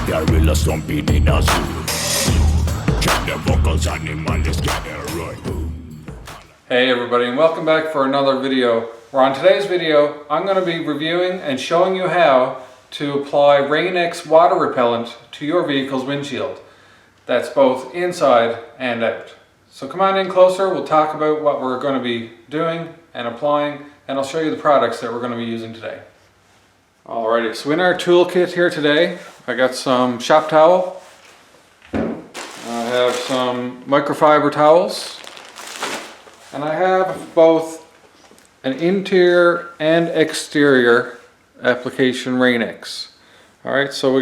gorilla stomping in a zoo. Check the vocals, animals gather right. Hey everybody, and welcome back for another video. Where on today's video, I'm going to be reviewing and showing you how to apply RainX water repellent to your vehicle's windshield. That's both inside and out. So come on in closer, we'll talk about what we're going to be doing and applying, and I'll show you the products that we're going to be using today. Alrighty, so in our toolkit here today, I got some shop towel, I have some microfiber towels, and I have both an interior and exterior application RainX. Alright, so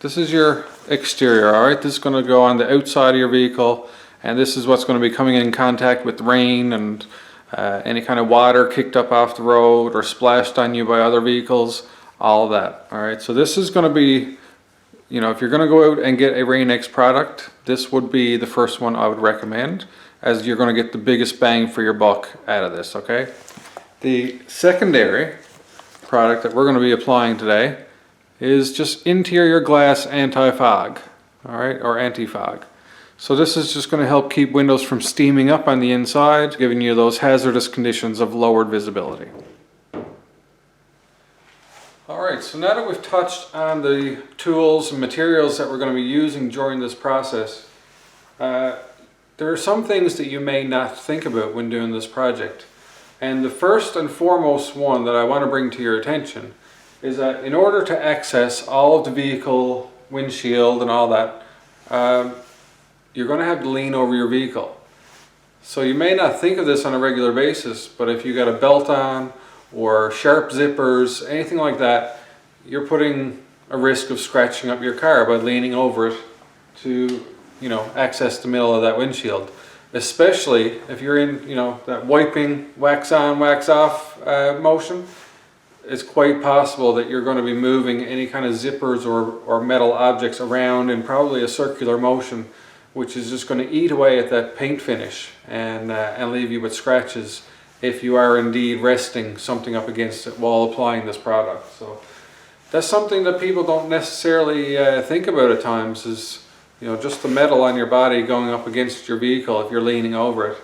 this is your exterior, alright? This is going to go on the outside of your vehicle, and this is what's going to be coming in contact with rain and any kind of water kicked up off the road or splashed on you by other vehicles, all of that. Alright, so this is going to be, you know, if you're going to go out and get a RainX product, this would be the first one I would recommend, as you're going to get the biggest bang for your buck out of this, okay? The secondary product that we're going to be applying today is just interior glass anti-fog, alright, or anti-fog. So this is just going to help keep windows from steaming up on the inside, giving you those hazardous conditions of lowered visibility. Alright, so now that we've touched on the tools and materials that we're going to be using during this process, there are some things that you may not think about when doing this project. And the first and foremost one that I want to bring to your attention is that in order to access all of the vehicle windshield and all that, you're going to have to lean over your vehicle. So you may not think of this on a regular basis, but if you got a belt on or sharp zippers, anything like that, you're putting a risk of scratching up your car by leaning over it to, you know, access the middle of that windshield. Especially if you're in, you know, that wiping wax on, wax off motion. It's quite possible that you're going to be moving any kind of zippers or metal objects around in probably a circular motion, which is just going to eat away at that paint finish and leave you with scratches if you are indeed resting something up against it while applying this product. So that's something that people don't necessarily think about at times, is, you know, just the metal on your body going up against your vehicle if you're leaning over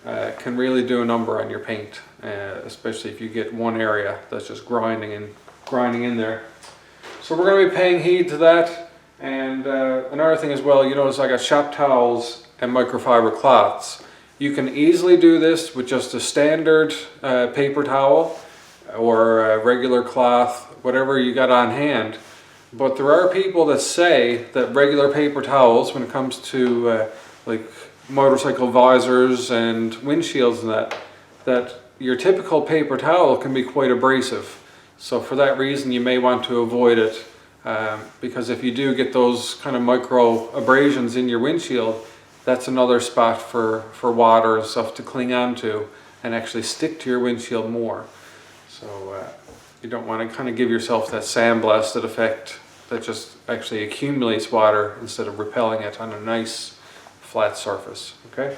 it can really do a number on your paint, especially if you get one area that's just grinding in there. So we're going to be paying heed to that. And another thing as well, you notice I got shop towels and microfiber cloths. You can easily do this with just a standard paper towel or a regular cloth, whatever you got on hand. But there are people that say that regular paper towels, when it comes to like motorcycle visors and windshields and that your typical paper towel can be quite abrasive. So for that reason you may want to avoid it, because if you do get those kind of micro abrasions in your windshield, that's another spot for water and stuff to cling onto and actually stick to your windshield more. So you don't want to kind of give yourself that sandblasted effect that just actually accumulates water instead of repelling it on a nice flat surface. Okay,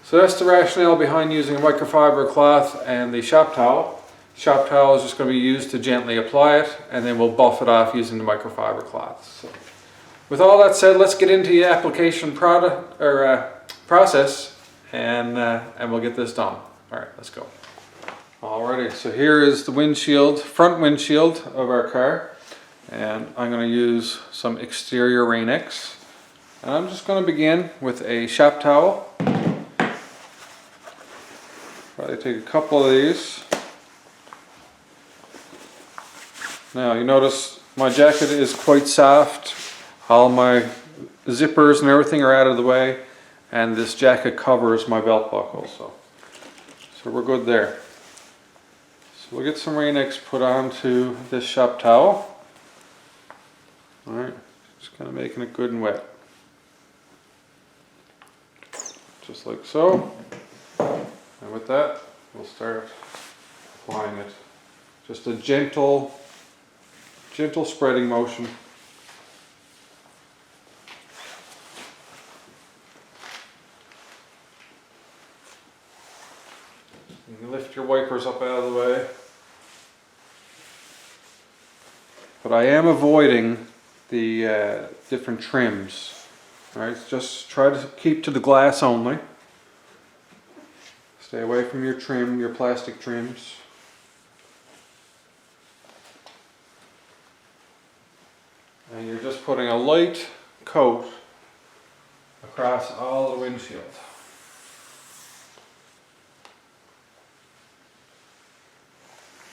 so that's the rationale behind using a microfiber cloth and the shop towel. Shop towel is just going to be used to gently apply it, and then we'll buff it off using the microfiber cloth. So, with all that said, let's get into the application process, and we'll get this done. All right, let's go. Alrighty, so here is the windshield, front windshield of our car, and I'm going to use some exterior RainX, and I'm just going to begin with a shop towel. Probably take a couple of these. Now you notice my jacket is quite soft. All my zippers and everything are out of the way, and this jacket covers my belt buckle, so we're good there. So we'll get some RainX put onto this shop towel. Alright, just kind of making it good and wet. Just like so. And with that, we'll start applying it. Just a gentle spreading motion. You can lift your wipers up out of the way. But I am avoiding the different trims. All right, just try to keep to the glass only. Stay away from your trim, your plastic trims. And you're just putting a light coat across all the windshield.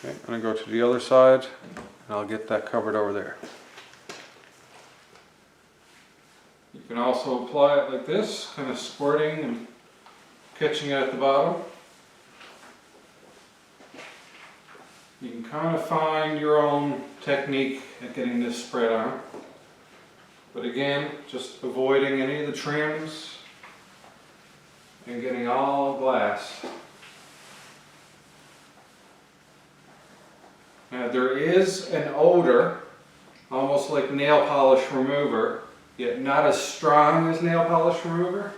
Okay, I'm going to go to the other side and I'll get that covered over there. You can also apply it like this, kind of squirting and catching it at the bottom. You can kind of find your own technique at getting this spread on. But again, just avoiding any of the trims and getting all glass. Now there is an odor, almost like nail polish remover, yet not as strong as nail polish remover.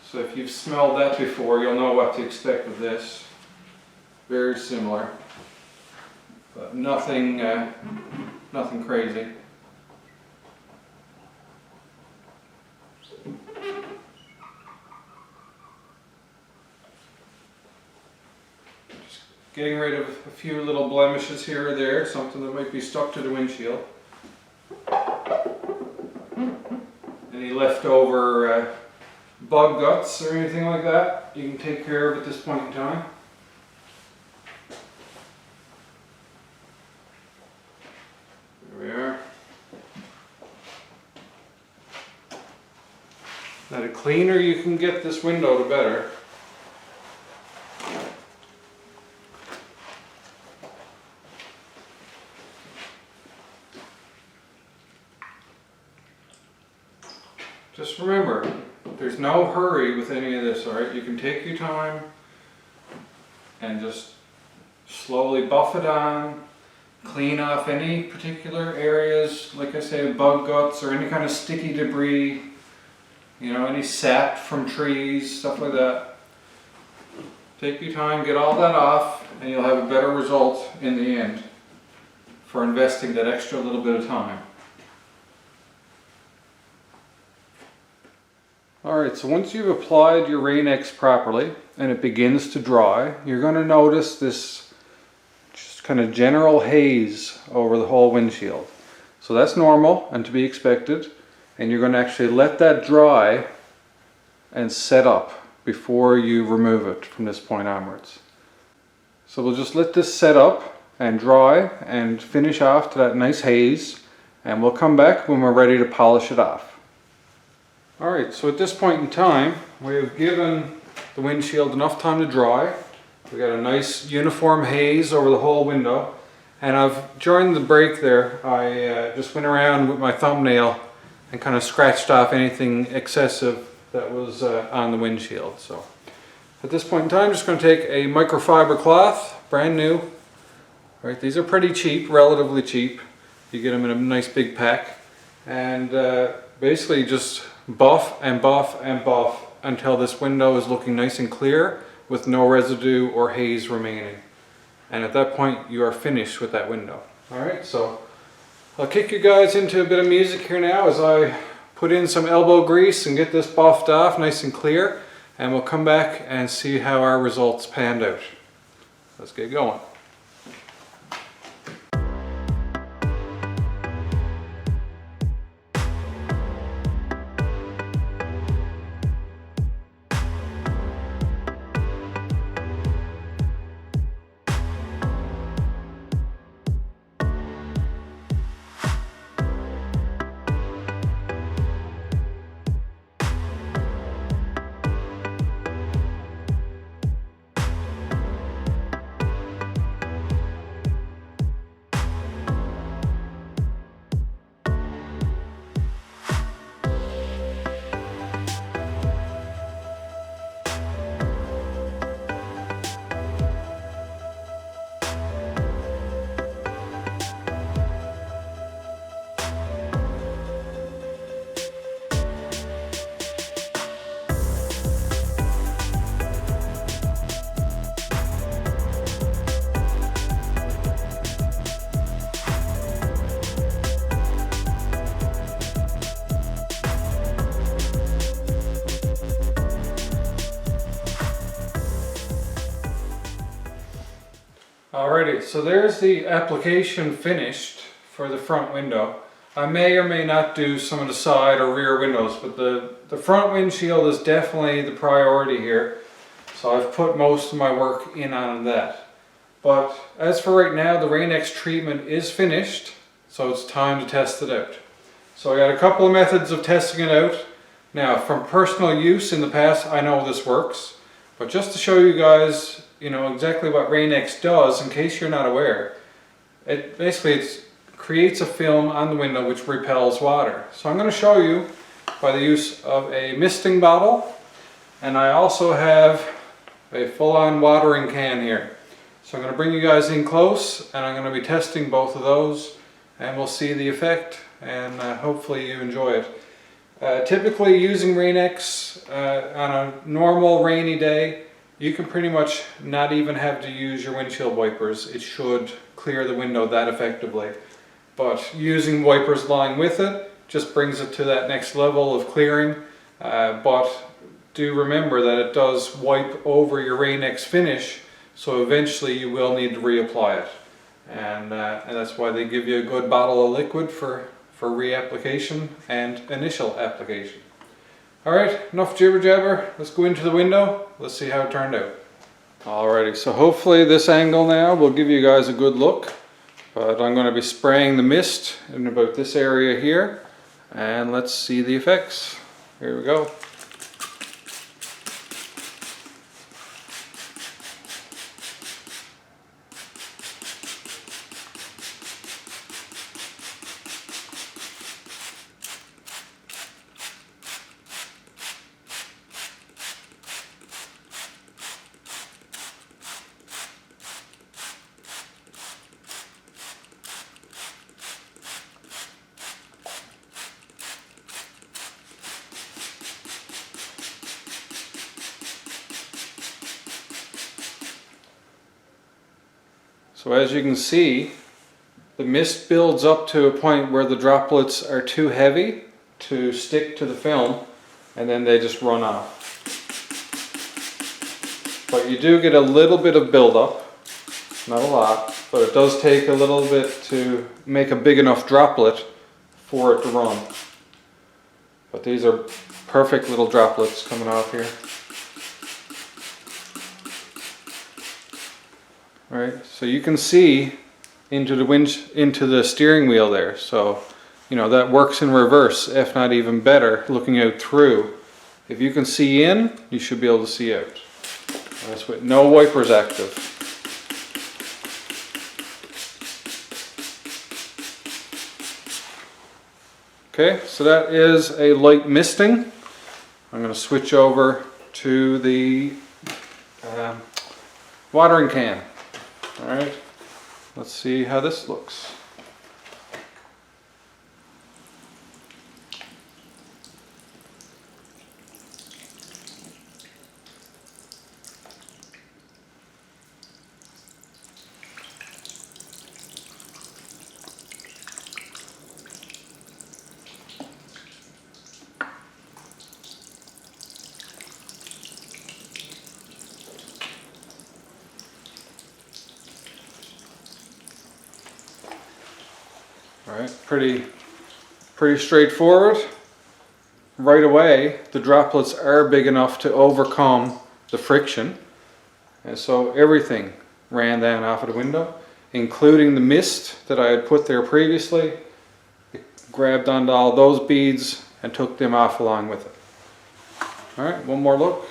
So if you've smelled that before, you'll know what to expect with this. Very similar, but nothing crazy. Just getting rid of a few little blemishes here or there, something that might be stuck to the windshield. Any leftover bug guts or anything like that, you can take care of at this point in time. There we are. Now the cleaner you can get this window, the better. Just remember, there's no hurry with any of this, alright? You can take your time and just slowly buff it on, clean off any particular areas, like I say, bug guts or any kind of sticky debris, you know, any sap from trees, stuff like that. Take your time, get all that off, and you'll have a better result in the end for investing that extra little bit of time. Alright, so once you've applied your RainX properly and it begins to dry, you're going to notice this just kind of general haze over the whole windshield. So that's normal and to be expected, and you're going to actually let that dry and set up before you remove it from this point onwards. So we'll just let this set up and dry and finish off to that nice haze, and we'll come back when we're ready to polish it off. Alright, so at this point in time, we have given the windshield enough time to dry. We got a nice uniform haze over the whole window. And during the break there, I just went around with my thumbnail and kind of scratched off anything excessive that was on the windshield. So at this point in time, I'm just going to take a microfiber cloth, brand new. Right, these are pretty cheap, relatively cheap. You get them in a nice big pack. And basically just buff and buff and buff until this window is looking nice and clear with no residue or haze remaining. And at that point you are finished with that window. Alright, so I'll kick you guys into a bit of music here now as I put in some elbow grease and get this buffed off nice and clear, and we'll come back and see how our results panned out. Let's get going. Alrighty, so there's the application finished for the front window. I may or may not do some of the side or rear windows, but the front windshield is definitely the priority here. So I've put most of my work in on that. But as for right now, the RainX treatment is finished, so it's time to test it out. So I got a couple of methods of testing it out. Now, from personal use in the past, I know this works. But just to show you guys, exactly what RainX does, in case you're not aware, it basically creates a film on the window which repels water. So I'm going to show you by the use of a misting bottle, and I also have a full-on watering can here. So I'm going to bring you guys in close, and I'm going to be testing both of those, and we'll see the effect, and hopefully you enjoy it. Typically using RainX on a normal rainy day, you can pretty much not even have to use your windshield wipers. It should clear the window that effectively. But using wipers along with it just brings it to that next level of clearing. But do remember that it does wipe over your RainX finish, so eventually you will need to reapply it. And that's why they give you a good bottle of liquid for reapplication and initial application. Alright, enough jibber jabber, let's go into the window, let's see how it turned out. Alrighty, so hopefully this angle now will give you guys a good look, but I'm going to be spraying the mist in about this area here, and let's see the effects. Here we go. So as you can see, the mist builds up to a point where the droplets are too heavy to stick to the film, and then they just run off. But you do get a little bit of buildup, not a lot, but it does take a little bit to make a big enough droplet for it to run. But these are perfect little droplets coming off here. Right, so you can see into the steering wheel there. So, that works in reverse, if not even better, looking out through. If you can see in, you should be able to see out. That's with no wipers active. Okay, so that is a light misting. I'm going to switch over to the watering can. Alright, let's see how this looks. Alright, pretty straightforward. Right away, the droplets are big enough to overcome the friction, and so everything ran down off of the window, including the mist that I had put there previously. It grabbed onto all those beads and took them off along with it. Alright, one more look.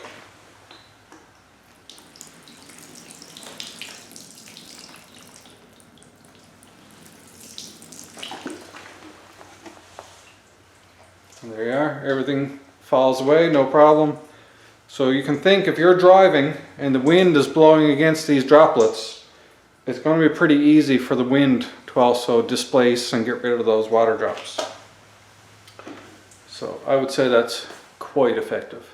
There you are, everything falls away, no problem. So you can think if you're driving and the wind is blowing against these droplets, it's going to be pretty easy for the wind to also displace and get rid of those water drops. So I would say that's quite effective.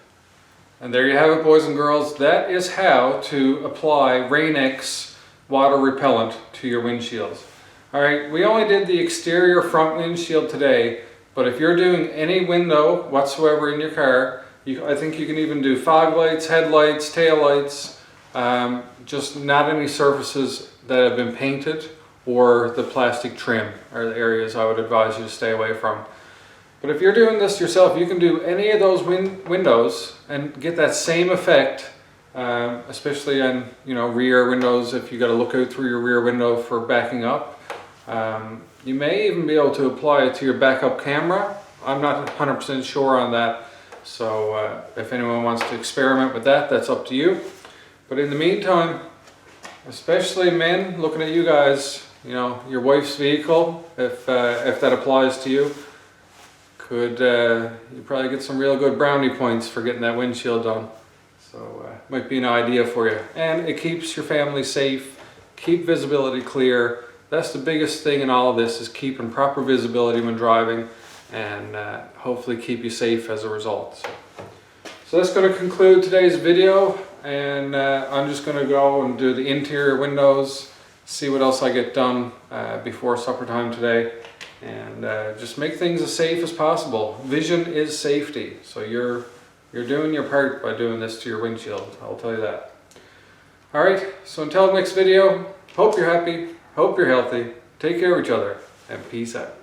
And there you have it, boys and girls. That is how to apply RainX water repellent to your windshields. Alright, we only did the exterior front windshield today, but if you're doing any window whatsoever in your car, I think you can even do fog lights, headlights, tail lights, just not any surfaces that have been painted, or the plastic trim are the areas I would advise you to stay away from. But if you're doing this yourself, you can do any of those windows and get that same effect, especially on rear windows. If you got to look out through your rear window for backing up, you may even be able to apply it to your backup camera. I'm not 100% sure on that, so if anyone wants to experiment with that, that's up to you. But in the meantime, especially men, looking at you guys, your wife's vehicle, if that applies to you, you probably get some real good brownie points for getting that windshield done. So might be an idea for you. And it keeps your family safe, keep visibility clear. That's the biggest thing in all of this, is keeping proper visibility when driving, and hopefully keep you safe as a result. So that's going to conclude today's video, and I'm just going to go and do the interior windows, see what else I get done before supper time today, and just make things as safe as possible. Vision is safety, so you're doing your part by doing this to your windshield, I'll tell you that. Alright, so until next video, hope you're happy, hope you're healthy, take care of each other, and peace out.